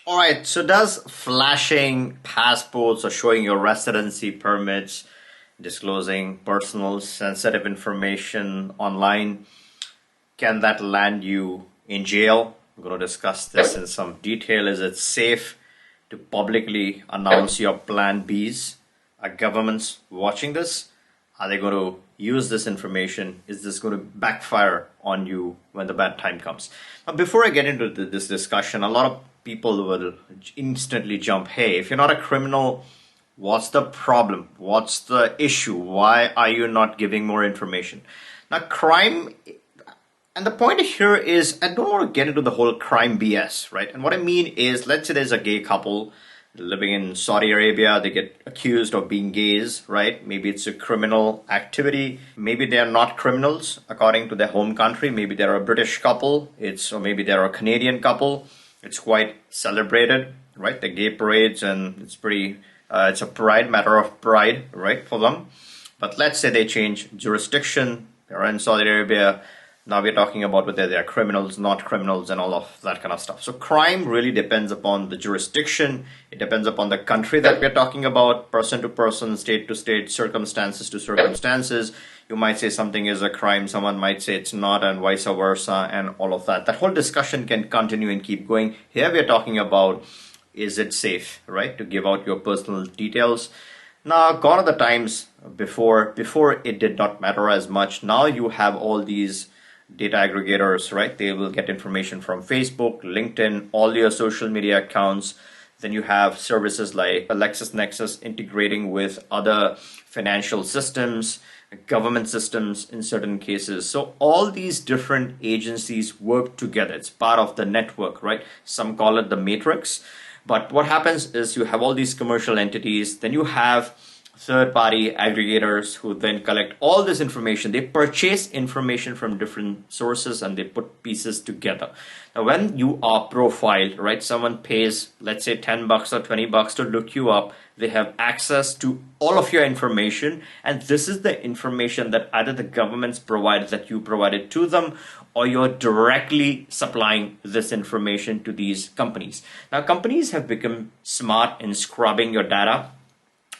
All right, so does flashing passports or showing your residency permits, disclosing personal sensitive information online, can that land you in jail? We're going to discuss this in some detail. Is it safe to publicly announce your plan Bs? Are governments watching this? Are they going to use this information? Is this going to backfire on you when the bad time comes? Now, before I get into this discussion, a lot of people will instantly jump, hey, if you're not a criminal, what's the problem? What's the issue? Why are you not giving more information? Now, crime, and the point here is, I don't want to get into the whole crime BS, right? And what I mean is, let's say there's a gay couple living in Saudi Arabia, they get accused of being gays, right? Maybe it's a criminal activity. Maybe they are not criminals according to their home country. Maybe they're a British couple. Or maybe they're a Canadian couple. It's quite celebrated, right? The gay parades, and it's pretty, it's a matter of pride, right, for them. But let's say they change jurisdiction. They're in Saudi Arabia. Now we're talking about whether they are criminals, not criminals, and all of that kind of stuff. So crime really depends upon the jurisdiction. It depends upon the country that we're talking about, person to person, state to state, circumstances to circumstances. You might say something is a crime, someone might say it's not, and vice versa, and all of that. That whole discussion can continue and keep going. Here we're talking about, is it safe, right, to give out your personal details? Now, gone are the times before it did not matter as much. Now you have all these data aggregators, right? They will get information from Facebook, LinkedIn, all your social media accounts. Then you have services like LexisNexis integrating with other financial systems, government systems in certain cases. So all these different agencies work together. It's part of the network, right? Some call it the matrix. But what happens is you have all these commercial entities, then you have third-party aggregators who then collect all this information. They purchase information from different sources and they put pieces together. Now, when you are profiled, right, someone pays, let's say $10 or $20 to look you up. They have access to all of your information, and this is the information that either the governments provide, that you provided to them, or you're directly supplying this information to these companies. Now, companies have become smart in scrubbing your data,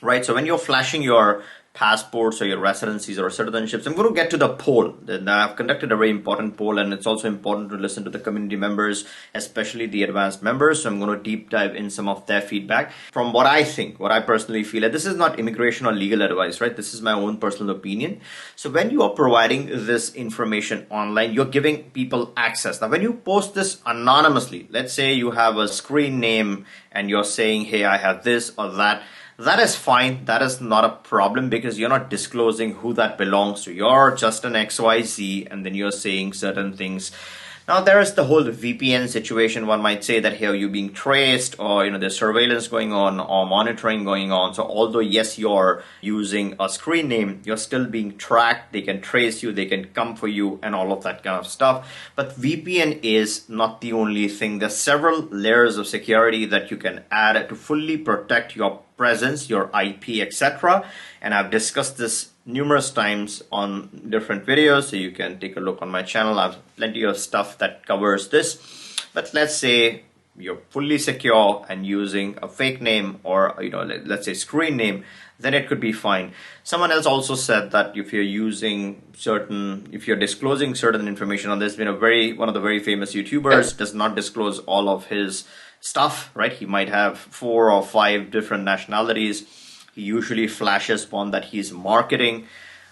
right? So when you're flashing your passports or your residencies or citizenships, I'm going to get to the poll. I've conducted a very important poll, and it's also important to listen to the community members, especially the advanced members. So I'm going to deep dive in some of their feedback from what I think, what I personally feel. And this is not immigration or legal advice, right? This is my own personal opinion. So when you are providing this information online, you're giving people access. Now, when you post this anonymously, let's say you have a screen name and you're saying, hey, I have this or that. That is fine. That is not a problem because you're not disclosing who that belongs to. You're just an XYZ, and then you're saying certain things. Now, there is the whole VPN situation. One might say that here you're being traced, or there's surveillance going on or monitoring going on. So although yes, you're using a screen name, you're still being tracked. They can trace you, they can come for you, and all of that kind of stuff. But VPN is not the only thing. There's several layers of security that you can add to fully protect your presence, your IP, etc. And I've discussed this numerous times on different videos, so you can take a look on my channel. I have plenty of stuff that covers this. But let's say you're fully secure and using a fake name or let's say screen name, then it could be fine. Someone else also said that if you're disclosing certain information, and there's been one of the very famous YouTubers does not disclose all of his stuff, right? He might have 4 or 5 different nationalities. He usually flashes one that he's marketing.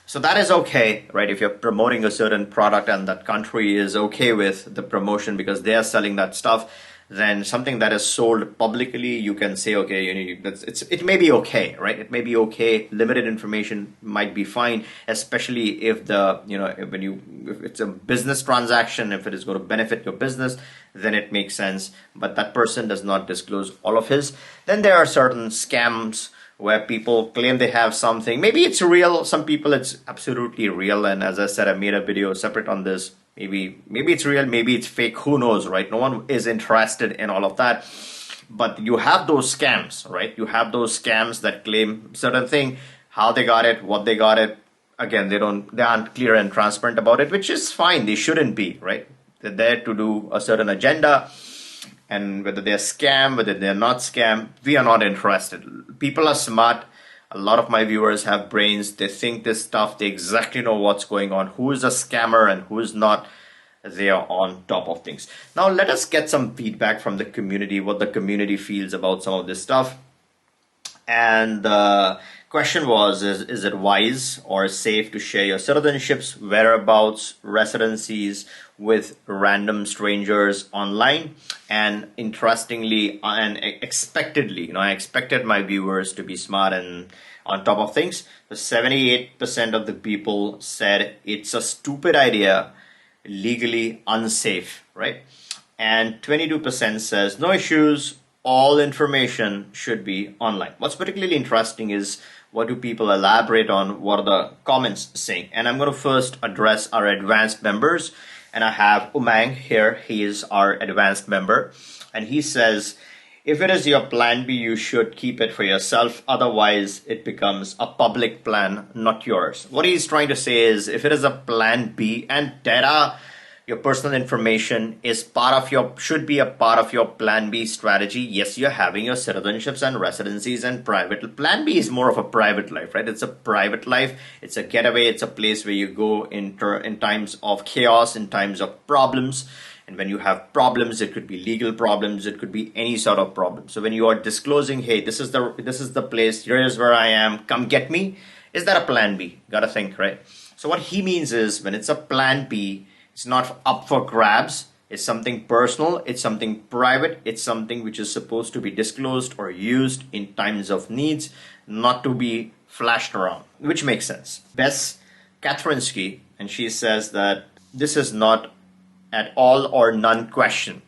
So that is okay, right? If you're promoting a certain product and that country is okay with the promotion because they are selling that stuff, then something that is sold publicly, you can say, okay, it may be okay, right? It may be okay. Limited information might be fine, especially if if it's a business transaction, if it is going to benefit your business, then it makes sense. But that person does not disclose all of his. Then there are certain scams where people claim they have something. Maybe it's real. Some people it's absolutely real. And as I said, I made a video separate on this. Maybe it's real, maybe it's fake, who knows, right? No one is interested in all of that. But you have those scams, right? You have those scams that claim certain thing, how they got it, what they got it. Again, they aren't clear and transparent about it, which is fine. They shouldn't be, right? They're there to do a certain agenda. and whether they're scam, whether they're not scam, we are not interested. People are smart. A lot of my viewers have brains. They think this stuff. They exactly know what's going on, who is a scammer and who is not. They are on top of things. Now let us get some feedback from the community, what the community feels about some of this stuff. And the question was, is it wise or safe to share your citizenships, whereabouts, residencies with random strangers online? And interestingly and expectedly, I expected my viewers to be smart and on top of things. The 78% of the people said it's a stupid idea, legally unsafe, right? And 22% says no issues, all information should be online. What's particularly interesting is what do people elaborate on, what are the comments saying. And I'm going to first address our advanced members, and I have Umang here. He is our advanced member, and he says, if it is your plan B, you should keep it for yourself. Otherwise, it becomes a public plan, not yours. What he's trying to say is, if it is a plan B and data, your personal information is should be a part of your plan B strategy. Yes, you're having your citizenships and residencies and private. Plan B is more of a private life, right? It's a private life. It's a getaway. It's a place where you go in times of chaos, in times of problems. And when you have problems, it could be legal problems, it could be any sort of problem. So when you are disclosing, hey, this is the place, here is where I am, come get me, is that a plan B? Gotta think, right? So what he means is, when it's a plan B, it's not up for grabs. It's something personal. It's something private. It's something which is supposed to be disclosed or used in times of needs, not to be flashed around, which makes sense. Bess Katrinsky, and she says that this is not at all or none question.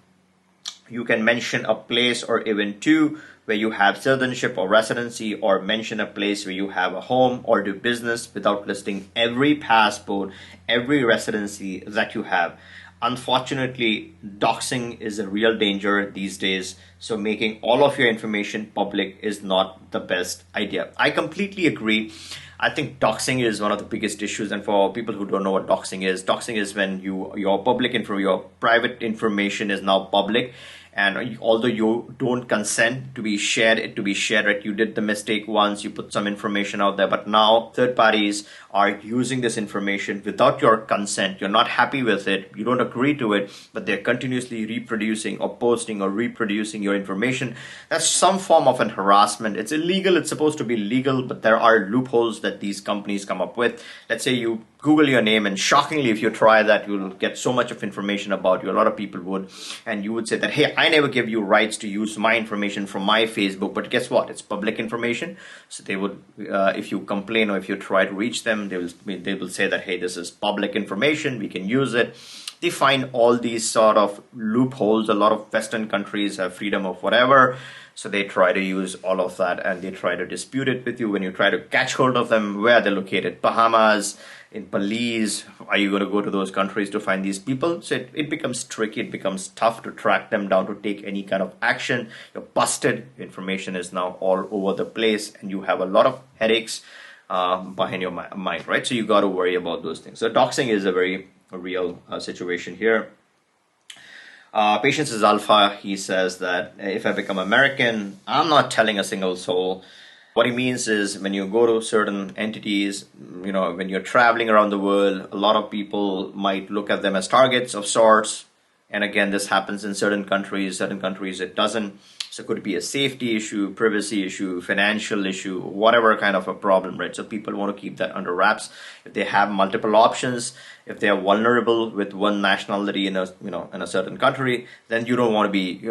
You can mention a place or even two where you have citizenship or residency, or mention a place where you have a home or do business without listing every passport, every residency that you have. Unfortunately, doxing is a real danger these days, so making all of your information public is not the best idea. I completely agree. I think doxing is one of the biggest issues, and for people who don't know what doxing is when your private information is now public, and although you don't consent to be shared, right? You did the mistake once, you put some information out there, but now third parties are using this information without your consent. You're not happy with it, you don't agree to it, but they're continuously reproducing or posting or reproducing your information. That's some form of an harassment. It's illegal, it's supposed to be legal, but there are loopholes that these companies come up with. Let's say you Google your name, and shockingly, if you try that, you'll get so much of information about you. A lot of people would, and you would say that, hey, I never give you rights to use my information from my Facebook, but guess what? It's public information. So they would, if you complain or if you try to reach them, they will say that, hey, this is public information, we can use it. They find all these sort of loopholes. A lot of Western countries have freedom of whatever, so they try to use all of that, and they try to dispute it with you. When you try to catch hold of them, where they're located, Bahamas, in Belize, are you going to go to those countries to find these people? So it becomes tricky, it becomes tough to track them down, to take any kind of action. You're busted, information is now all over the place, and you have a lot of headaches behind your mind, right? So you got to worry about those things. So doxing is a very real situation here. Patience is Alpha. He says that if I become American, I'm not telling a single soul. What he means is, when you go to certain entities, when you're traveling around the world, a lot of people might look at them as targets of sorts. And again, this happens in certain countries it doesn't. So it could be a safety issue, privacy issue, financial issue, whatever kind of a problem, right? So people want to keep that under wraps. If they have multiple options, if they are vulnerable with one nationality in a certain country, then you don't want to be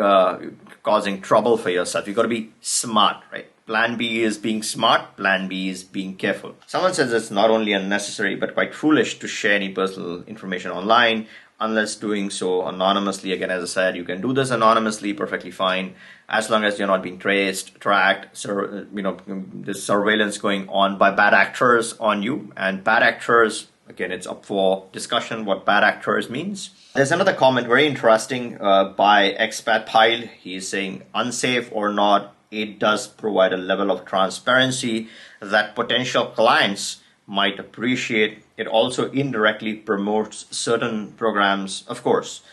causing trouble for yourself. You got to be smart, right? Plan B is being smart. Plan B is being careful. Someone says it's not only unnecessary but quite foolish to share any personal information online, unless doing so anonymously. Again, as I said, you can do this anonymously, perfectly fine, as long as you're not being traced, tracked. There's surveillance going on by bad actors on you, and bad actors, again, it's up for discussion what bad actors means. There's another comment, very interesting, by Expat Pile. He's saying, unsafe or not, it does provide a level of transparency that potential clients might appreciate. It also indirectly promotes certain programs, of course.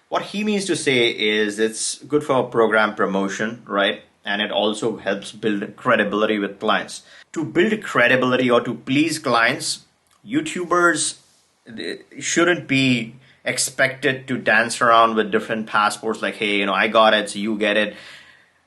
What he means to say is it's good for program promotion, right? And it also helps build credibility with clients. To build credibility or to please clients, YouTubers shouldn't be expected to dance around with different passports like, hey, I got it, so you get it.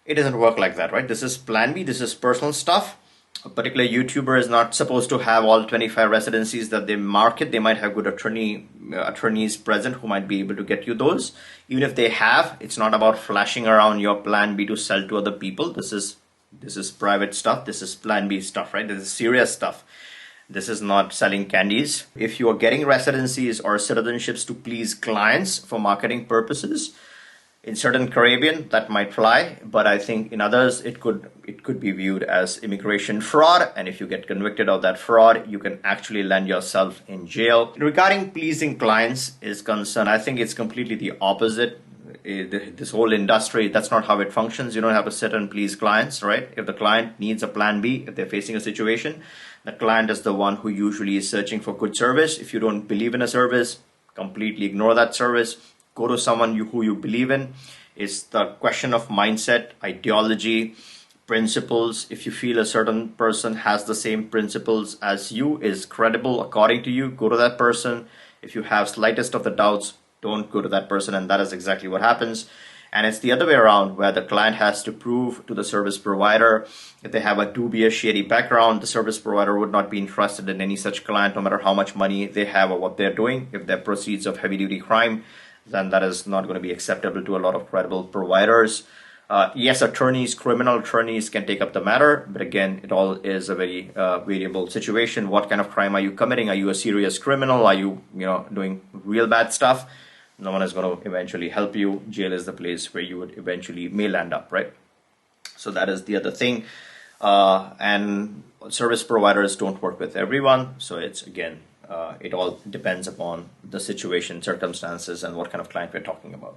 It doesn't work like that, right? This is plan B, this is personal stuff. A particular YouTuber is not supposed to have all 25 residencies that they market. They might have good attorneys present who might be able to get you those. Even if they have, it's not about flashing around your plan B to sell to other people. This is private stuff. This is plan B stuff, right? This is serious stuff. This is not selling candies. If you are getting residencies or citizenships to please clients for marketing purposes, in certain Caribbean that might fly, but I think in others it could be viewed as immigration fraud, and if you get convicted of that fraud, you can actually land yourself in jail. Regarding pleasing clients is concerned, I think it's completely the opposite. This whole industry, that's not how it functions. You don't have to sit and please clients, right? If the client needs a plan B, if they're facing a situation, the client is the one who usually is searching for good service. If you don't believe in a service, completely ignore that service. Go to someone who you believe in. It's the question of mindset, ideology, principles. If you feel a certain person has the same principles as you, is credible according to you, go to that person. If you have slightest of the doubts, don't go to that person, and that is exactly what happens. And it's the other way around, where the client has to prove to the service provider. If they have a dubious, shady background, the service provider would not be interested in any such client, no matter how much money they have or what they're doing. If they're proceeds of heavy-duty crime, then that is not going to be acceptable to a lot of credible providers. Yes, criminal attorneys can take up the matter, but again, it all is a very variable situation. What kind of crime are you committing? Are you a serious criminal? Are you, doing real bad stuff? No one is going to eventually help you. Jail is the place where you would eventually may land up, right? So that is the other thing. And service providers don't work with everyone. So it's, again, it all depends upon the situation, circumstances, and what kind of client we're talking about.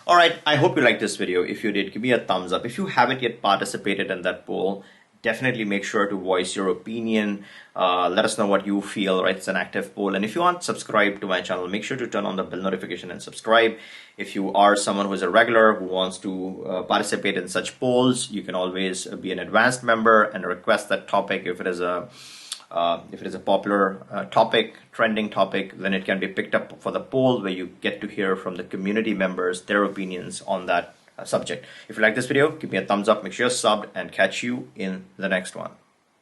All right, I hope you liked this video. If you did, give me a thumbs up. If you haven't yet participated in that poll, definitely make sure to voice your opinion. Let us know what you feel, right? It's an active poll. And if you aren't subscribed to my channel, make sure to turn on the bell notification and subscribe. If you are someone who is a regular who wants to participate in such polls, you can always be an advanced member and request that topic. If it is a popular topic, trending topic, then it can be picked up for the poll, where you get to hear from the community members their opinions on that subject. If you like this video, give me a thumbs up, make sure you're subbed, and catch you in the next one.